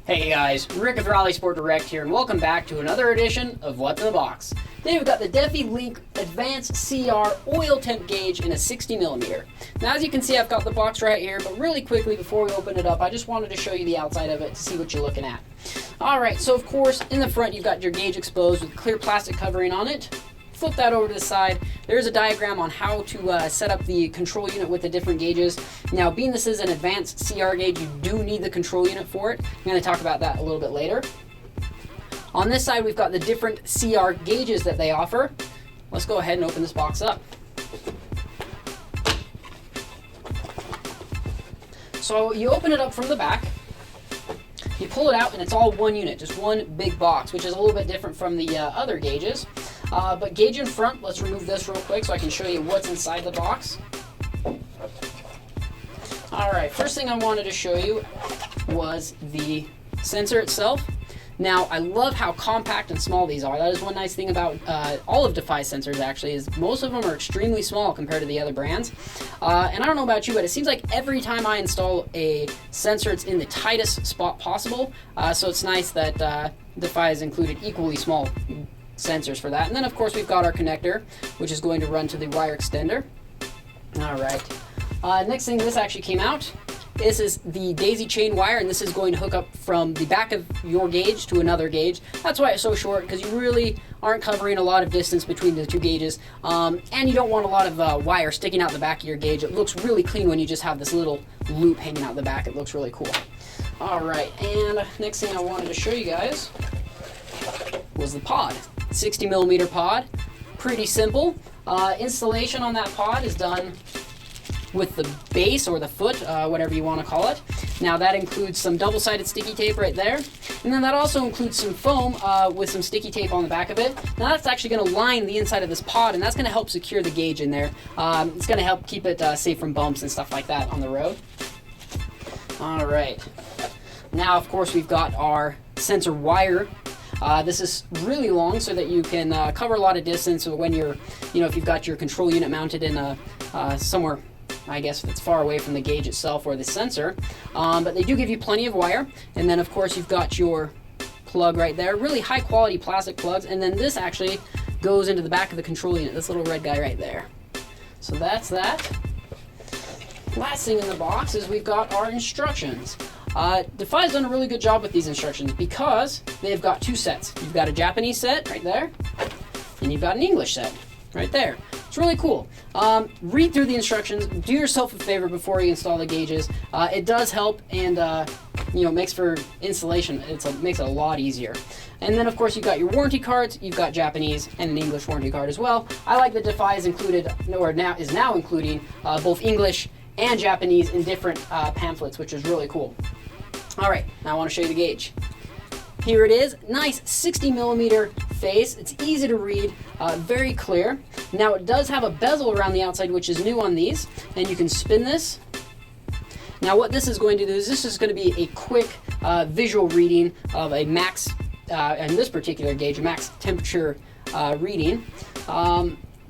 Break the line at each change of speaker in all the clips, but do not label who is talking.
Hey guys, Rick with Rallysport Direct here, and welcome back to another edition of What's in the Box. Today we've got the Defi Link Advanced CR Oil Temp Gauge in a 60mm. Now as you can see, I've got the box right here, but really quickly before we open it up, I just wanted to show you the outside of it to see what you're looking at. Alright, so of course, in the front you've got your gauge exposed with clear plastic covering on it. Flip that over to the side. There's a diagram on how to set up the control unit with the different gauges. Now, being this is an advanced CR gauge, you do need the control unit for it. I'm going to talk about that a little bit later. On this side, we've got the different CR gauges that they offer. Let's go ahead and open this box up. So you open it up from the back. You pull it out, and it's all one unit, just one big box, which is a little bit different from the other gauges. But gauge in front, let's remove this real quick so I can show you what's inside the box. Alright, first thing I wanted to show you was the sensor itself. Now, I love how compact and small these are. That is one nice thing about all of Defi's sensors, actually, is most of them are extremely small compared to the other brands. And I don't know about you, but it seems like every time I install a sensor, it's in the tightest spot possible. So it's nice that Defi has included equally small sensors for that. And then of course we've got our connector, which is going to run to the wire extender. Alright, next thing, this actually came out. This is the daisy chain wire, and this is going to hook up from the back of your gauge to another gauge. That's why it's so short, because you really aren't covering a lot of distance between the two gauges, and you don't want a lot of wire sticking out the back of your gauge. It looks really clean when you just have this little loop hanging out the back. It looks really cool. Alright, and next thing I wanted to show you guys was the pod. 60mm pod, pretty simple. Installation on that pod is done with the base or the foot, whatever you want to call it. Now that includes some double-sided sticky tape right there, and then that also includes some foam with some sticky tape on the back of it. Now that's actually going to line the inside of this pod, and that's going to help secure the gauge in there. It's going to help keep it safe from bumps and stuff like that on the road. Alright, now of course we've got our sensor wire. This is really long so that you can cover a lot of distance when you're, if you've got your control unit mounted in somewhere, I guess, that's far away from the gauge itself or the sensor. But they do give you plenty of wire. And then of course you've got your plug right there, really high quality plastic plugs. And then this actually goes into the back of the control unit, this little red guy right there. So that's that. Last thing in the box is we've got our instructions. Defi's done a really good job with these instructions because they've got two sets. You've got a Japanese set right there, and you've got an English set right there. It's really cool. Read through the instructions. Do yourself a favor before you install the gauges. It does help, and makes for installation. It makes it a lot easier. And then of course you've got your warranty cards. You've got Japanese and an English warranty card as well. I like that Defi is included, or is now including both English and Japanese in different pamphlets, which is really cool. Alright, now I want to show you the gauge. Here it is, nice 60mm face. It's easy to read, very clear. Now it does have a bezel around the outside, which is new on these, and you can spin this. Now what this is going to do is this is going to be a quick visual reading of a max, in this particular gauge, a max temperature reading.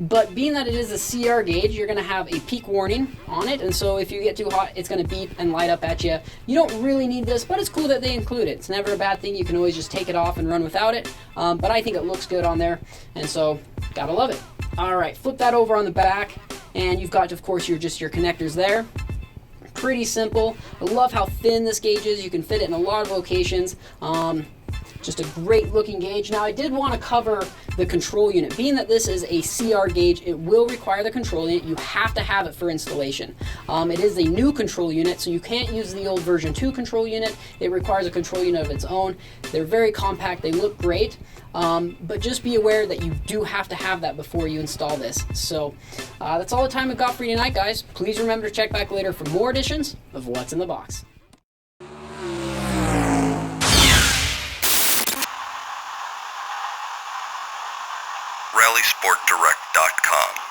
But being that it is a CR gauge, you're going to have a peak warning on it, and so if you get too hot, it's going to beep and light up at you. You don't really need this, but it's cool that they include it. It's never a bad thing. You can always just take it off and run without it, but I think it looks good on there, and so gotta love it. Alright, flip that over on the back, and you've got, of course, your connectors there. Pretty simple. I love how thin this gauge is. You can fit it in a lot of locations. Just a great looking gauge. Now I did want to cover the control unit. Being that this is a CR gauge, it will require the control unit. You have to have it for installation. It is a new control unit, so you can't use the old version 2 control unit. It requires a control unit of its own. They're very compact, they look great, but just be aware that you do have to have that before you install this. So that's all the time we've got for you tonight, guys. Please remember to check back later for more editions of What's in the Box.
Rallysportdirect.com